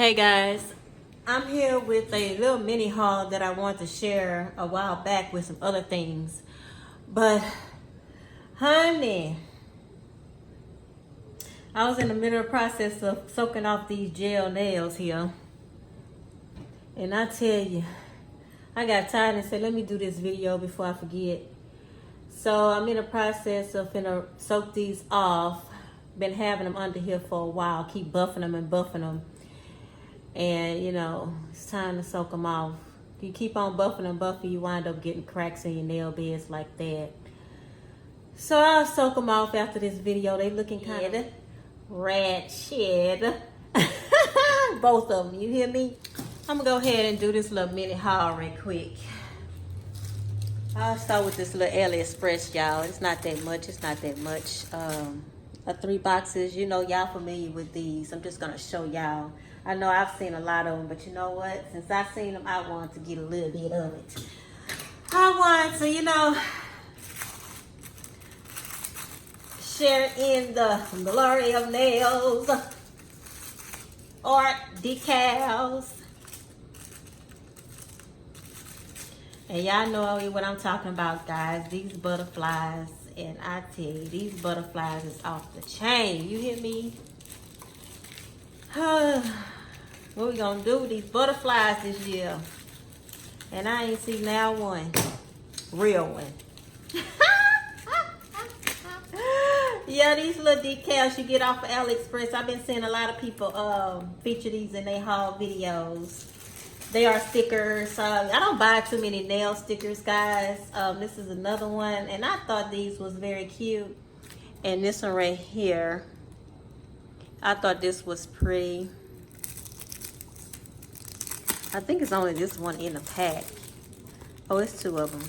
Hey guys, I'm here with a little mini haul that I wanted to share a while back with some other things. But honey, I was in the middle of the process of soaking off these gel nails here. And I tell you, I got tired and said, let me do this video before I forget. So I'm in the process of finna soak these off. Been having them under here for a while. Keep buffing them and buffing them. And you know, it's time to soak them off. You keep on buffing and buffing, you wind up getting cracks in your nail beds like that. So I'll soak them off after this video. They looking kind of ratchet. Both of them, you hear me? I'm gonna go ahead and do this little mini haul right quick. I'll start with this little AliExpress, y'all. It's not that much, it's not that much. 3 boxes, you know, y'all familiar with these. I'm just gonna show y'all. I know I've seen a lot of them, but you know what? Since I've seen them, I want to get a little bit of it. I want to, you know, share in the glory of nails, art, decals. And y'all know what I'm talking about, guys. These butterflies. And I tell you, these butterflies is off the chain. You hear me? What we gonna do with these butterflies this year? And I ain't seen now one. Real one. Yeah, these little decals you get off of AliExpress. I've been seeing a lot of people feature these in their haul videos. They are stickers. I don't buy too many nail stickers, guys. This is another one. And I thought these was very cute. And this one right here, I thought this was pretty. I think it's only this one in the pack. Oh, it's 2 of them.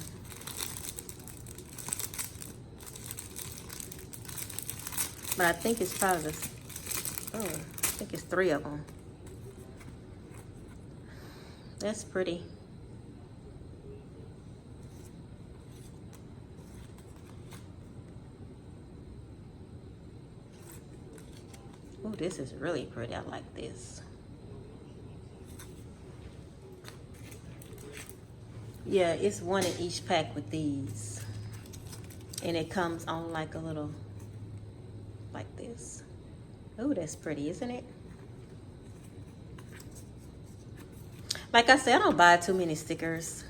But I think it's probably this. Oh, I think it's 3 of them. That's pretty. Oh, this is really pretty. I like this. Yeah, it's 1 in each pack with these. And it comes on like a little, like this. Oh, that's pretty, isn't it? Like I said, I don't buy too many stickers.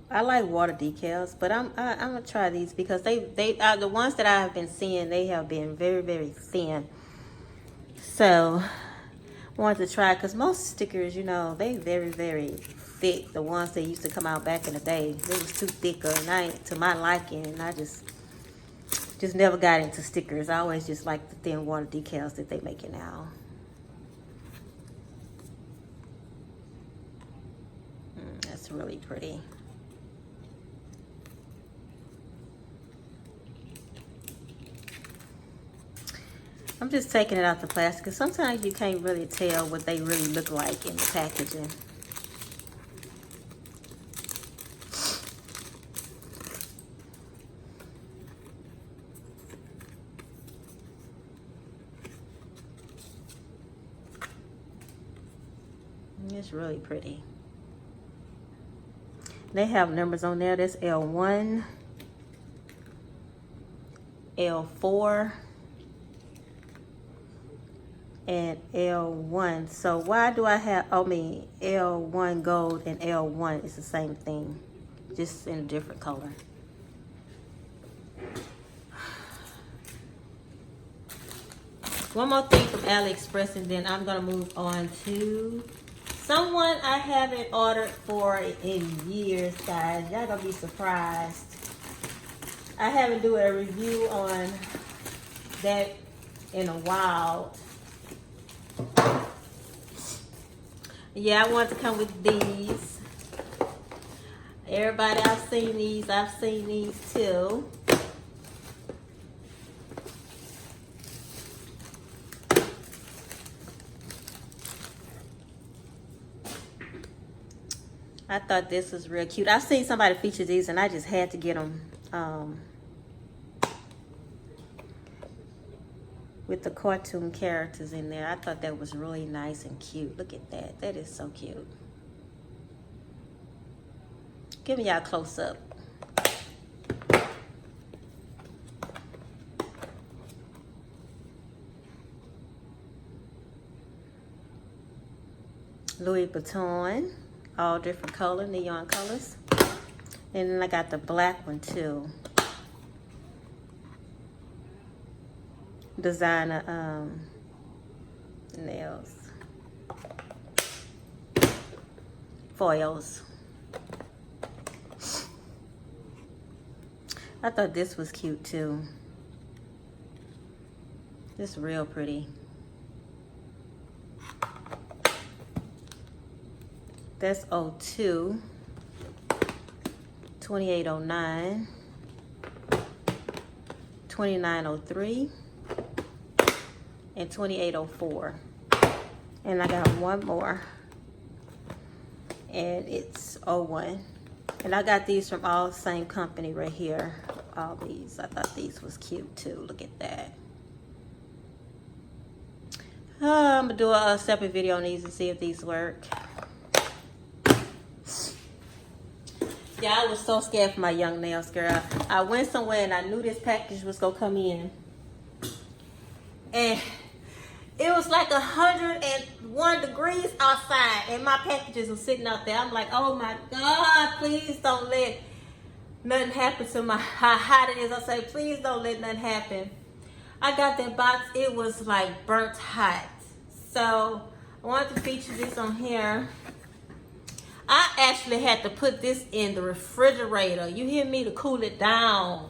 I like water decals, but I'm gonna try these because they are the ones that I have been seeing. They have been very, very thin. So I wanted to try because most stickers, you know, they very, very thick. The ones that used to come out back in the day, they was too thick, and I ain't to my liking. And I just never got into stickers. I always just like the thin water decals that they making now. That's really pretty. I'm just taking it out the plastic because sometimes you can't really tell what they really look like in the packaging. It's really pretty. They have numbers on there. That's L1, L4, and L1. So why do I have, L1 gold and L1 is the same thing, just in a different color. One more thing from AliExpress and then I'm gonna move on to someone I haven't ordered for in years, guys. Y'all gonna be surprised. I haven't done a review on that in a while. Yeah, I want to come with these. Everybody, I've seen these too. I thought this was real cute. I've seen somebody feature these and I just had to get them. with the cartoon characters in there. I thought that was really nice and cute. Look at that. That is so cute. Give me y'all a close-up. Louis Vuitton, all different color, neon colors. And then I got the black one too. Designer nails. Foils. I thought this was cute too. This is real pretty. That's 02, 2809, 2903, and 2804. And I got one more, and it's 01. And I got these from all the same company right here. All these. I thought these was cute too. Look at that. I'm gonna do a separate video on these and see if these work. Yeah, I was so scared for my young nails, girl. I went somewhere and I knew this package was gonna come in. And it was like 101 degrees outside and my packages were sitting out there. I'm like, oh my God, please don't let nothing happen to my, how hot it is. I say, please don't let nothing happen. I got that box, it was like burnt hot. So I wanted to feature this on here. I actually had to put this in the refrigerator. You hear me? To cool it down.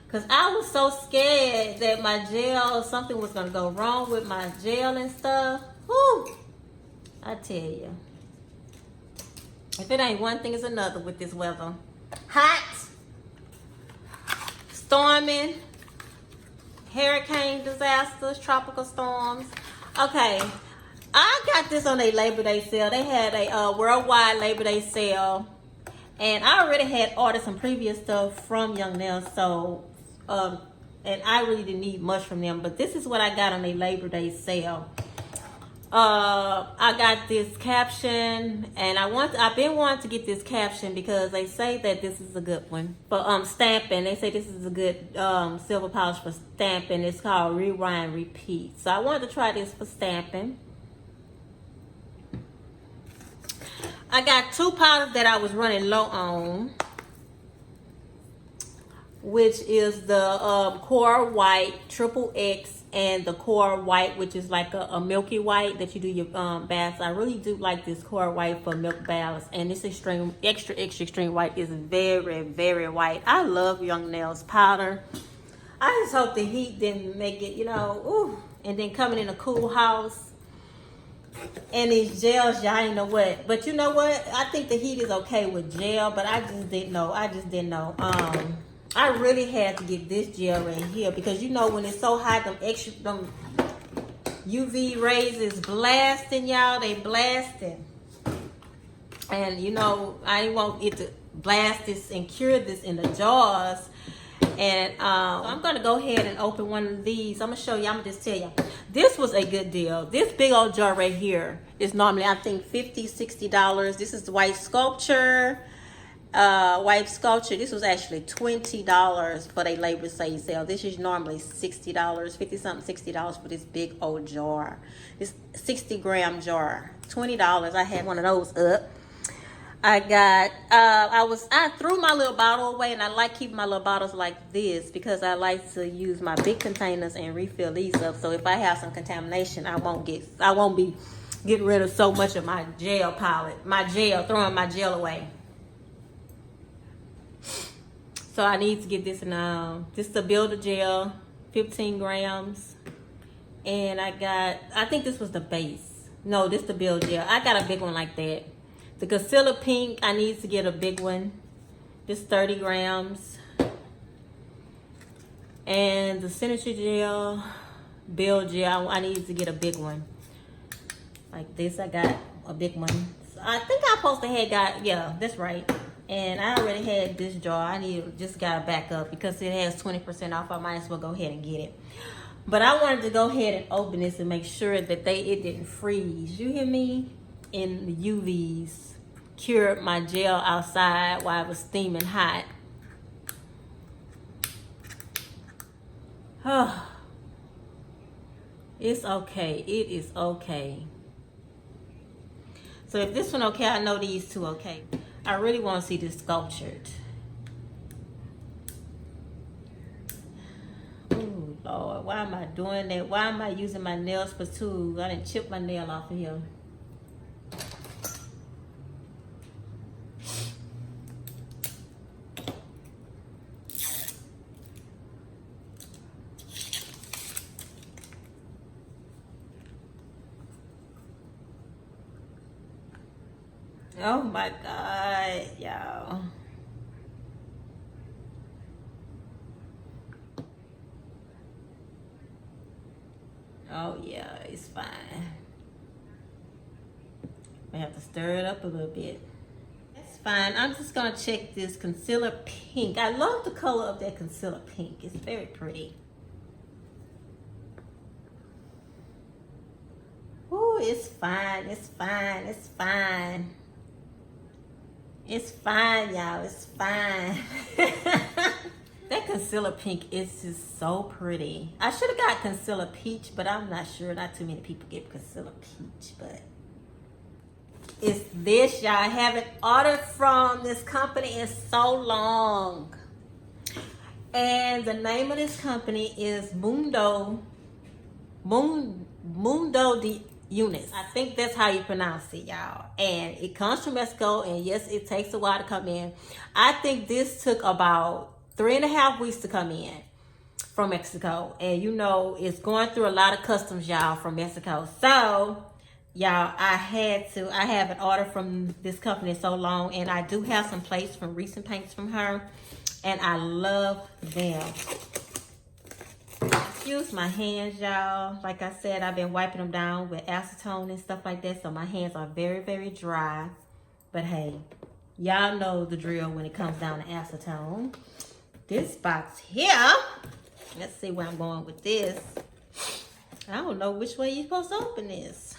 Because I was so scared that my gel, something was going to go wrong with my gel and stuff. Whew. I tell you. If it ain't one thing, it's another with this weather. Hot. Storming. Hurricane disasters. Tropical storms. Okay. I got this on a Labor Day sale. They had a worldwide Labor Day sale. And I already had ordered some previous stuff from Young Nails. So, and I really didn't need much from them. But this is what I got on a Labor Day sale. I got this caption. And I've been wanting to get this caption because they say that this is a good one. For stamping, they say this is a good silver polish for stamping. It's called Rewind Repeat. So I wanted to try this for stamping. I got two powders that I was running low on, which is the Core White Triple X and the Core White, which is like a milky white that you do your baths. I really do like this Core White for milk baths, and this extra extreme white is very, very white. I love Young Nails powder. I just hope the heat didn't make it, you know, ooh. And then coming in a cool house. And these gels, y'all ain't know what. But you know what? I think the heat is okay with gel, but I just didn't know. I really had to get this gel right here because you know when it's so hot, them UV rays is blasting, y'all. They blasting. And you know, I didn't want it to blast this and cure this in the jars. And so I'm going to go ahead and open one of these. I'm going to show you. I'm going to just tell you. This was a good deal. This big old jar right here is normally, I think, $50, $60. This is the White Sculpture. White Sculpture. This was actually $20 for their Labor Day sale. This is normally $60, $50-something, $60 for this big old jar. This 60-gram jar. $20. I had one of those up. I got, I threw my little bottle away, and I like keeping my little bottles like this because I like to use my big containers and refill these up. So if I have some contamination, I won't be getting rid of so much of my gel palette, throwing my gel away. So I need to get this in, this is a Builder gel, 15 grams. And I think this was the base. No, this is the Build gel. I got a big one like that. The Concealer Pink, I need to get a big one. This 30 grams. And the Signature Gel, Build Gel, I need to get a big one. Like this, I got a big one. So I think I supposed to have got, yeah, that's right. And I already had this jar. Just got to back up because it has 20% off. I might as well go ahead and get it. But I wanted to go ahead and open this and make sure that it didn't freeze. You hear me? In the UVs. Cured my gel outside while it was steaming hot. Oh, it's okay. It is okay. So if this one okay, I know these two okay. I really want to see this sculptured. Oh Lord, why am I doing that? Why am I using my nails for tools? I didn't chip my nail off of here. Oh my God, y'all. Oh yeah, it's fine. I have to stir it up a little bit. That's fine. I'm just gonna check this concealer pink. I love the color of that concealer pink. It's very pretty. Ooh, it's fine. It's fine. It's fine. It's fine, y'all. It's fine. That concealer pink is just so pretty. I should have got concealer peach, but I'm not sure. Not too many people get concealer peach, but it's this, y'all. I haven't ordered from this company in so long. And the name of this company is Mundo de Units. I think that's how you pronounce it, y'all. And it comes from Mexico, and yes, it takes a while to come in. I think this took about 3.5 weeks to come in from Mexico. And you know, it's going through a lot of customs, y'all, from Mexico. So, y'all, I haven't ordered from this company in so long, and I do have some plates from recent paints from her, and I love them. Excuse my hands, y'all. Like I said, I've been wiping them down with acetone and stuff like that, so my hands are very, very dry. But hey, y'all know the drill when it comes down to acetone. This box here, let's see where I'm going with this. I don't know which way you're supposed to open this.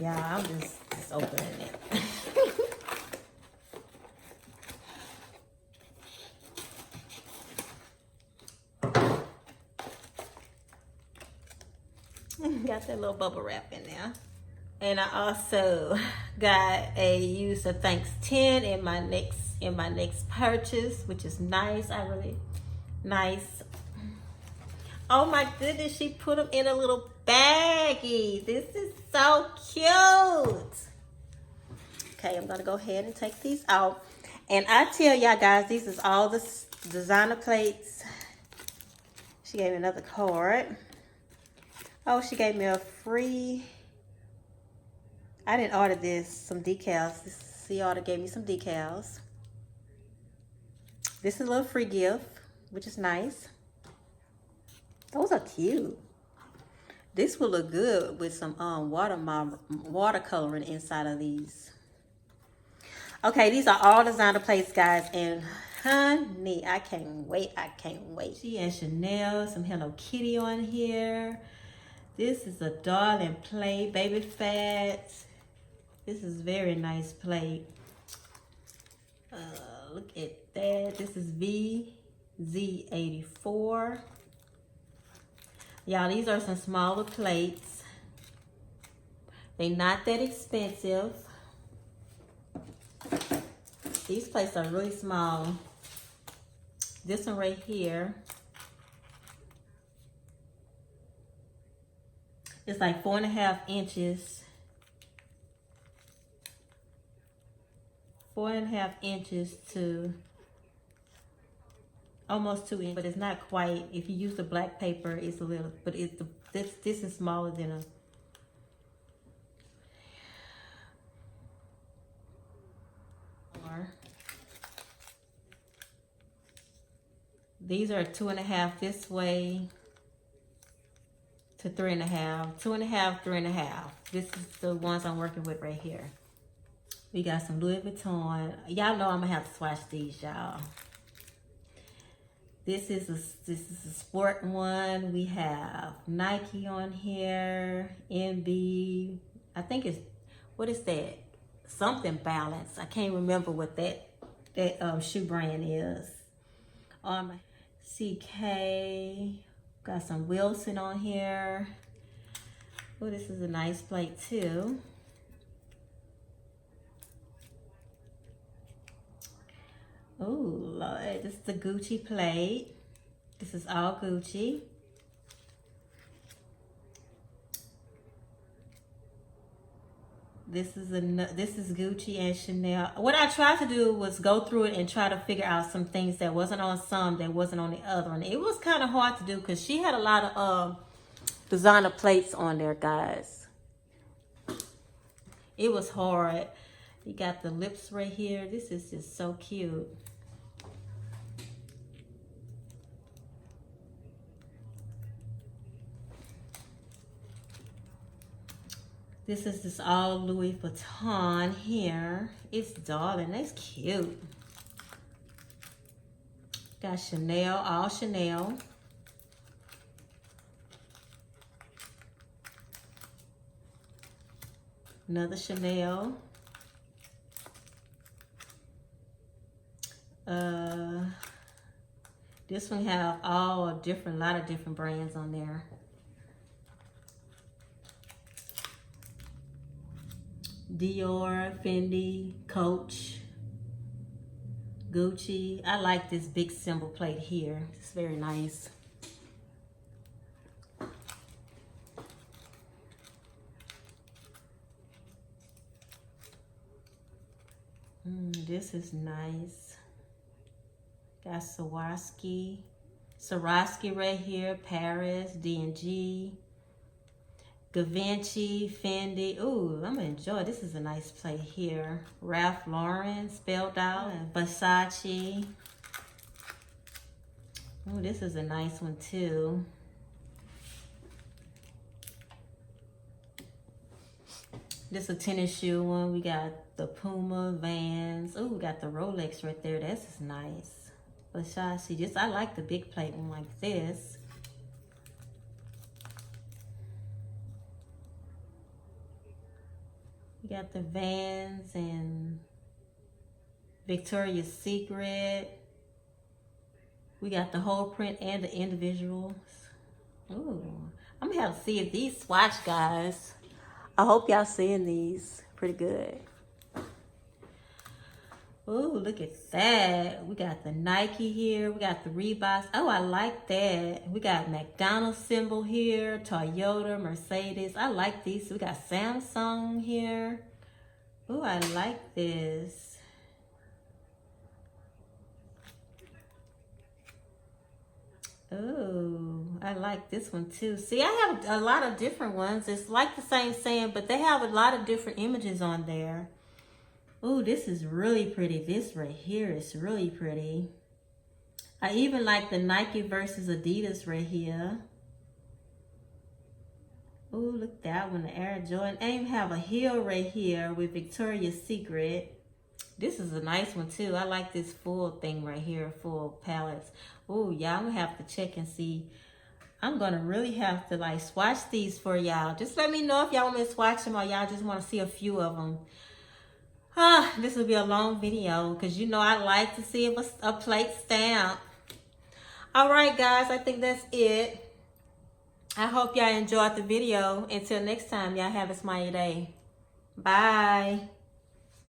Yeah, I'm just opening it. Got that little bubble wrap in there. And I also got a use of thanks 10 in my next purchase, which is nice. I really nice. Oh my goodness, she put them in a little baggie. This is so cute. Okay, I'm gonna go ahead and take these out. And I tell y'all guys, these is all the designer plates. She gave me another card. Oh, she gave me a free, I didn't order this, some decals. She gave me some decals. This is a little free gift, which is nice. Those are cute. This will look good with some watercoloring inside of these. Okay, these are all designer plates, guys, and honey, I can't wait. I can't wait. She has Chanel, some Hello Kitty on here. This is a darling plate, baby fat. This is very nice plate. Look at that. This is VZ84. Y'all, these are some smaller plates. They're not that expensive. These plates are really small. This one right here, it's like 4.5 inches. 4.5 inches to almost 2 inches, but it's not quite. If you use the black paper, it's a little, but this is smaller than a. These are 2.5 this way to 3.5, 2.5, 3.5. This is the ones I'm working with right here. We got some Louis Vuitton. Y'all know I'm gonna have to swatch these, y'all. This is a sport one. We have Nike on here, MB. I think it's, what is that? Something Balance. I can't remember what that shoe brand is. CK. Got some Wilson on here. Oh, this is a nice plate too. Oh, Lord, this is the Gucci plate. This is all Gucci. This is Gucci and Chanel. What I tried to do was go through it and try to figure out some things that wasn't on some, that wasn't on the other one. It was kind of hard to do because she had a lot of designer plates on there, guys. It was hard. You got the lips right here. This is just so cute. This is this all Louis Vuitton here. It's darling, that's cute. Got Chanel, all Chanel. Another Chanel. This one have all different, lot of different brands on there. Dior, Fendi, Coach, Gucci. I like this big symbol plate here. It's very nice. This is nice. Got Swarovski right here. Paris, D&G. Givenchy, Fendi. Ooh, I'm gonna enjoy. This is a nice plate here. Ralph Lauren, spelled out. Versace. Ooh, this is a nice one too. This is a tennis shoe one. We got the Puma, Vans. Ooh, we got the Rolex right there. This is nice. Versace. I like the big plate one like this. We got the Vans and Victoria's Secret. We got the whole print and the individuals. Ooh, I'm gonna have to see if these swatch, guys. I hope y'all seeing these pretty good. Ooh, look at that. We got the Nike here. We got the Reeboks. Oh, I like that. We got McDonald's symbol here. Toyota, Mercedes. I like these. We got Samsung here. Ooh, I like this. Oh, I like this one too. See, I have a lot of different ones. It's like the same saying, but they have a lot of different images on there. Ooh, this is really pretty. This right here is really pretty. I even like the Nike versus Adidas right here. Ooh, look at that one, the Air Jordan. I even have a heel right here with Victoria's Secret. This is a nice one too. I like this full thing right here, full palettes. Ooh, y'all, I'm gonna have to check and see. I'm gonna really have to like swatch these for y'all. Just let me know if y'all want me to swatch them or y'all just want to see a few of them. This will be a long video because you know I like to see if a plate stamp. All right, guys, I think that's it. I hope y'all enjoyed the video. Until next time, y'all have a smiley day. Bye.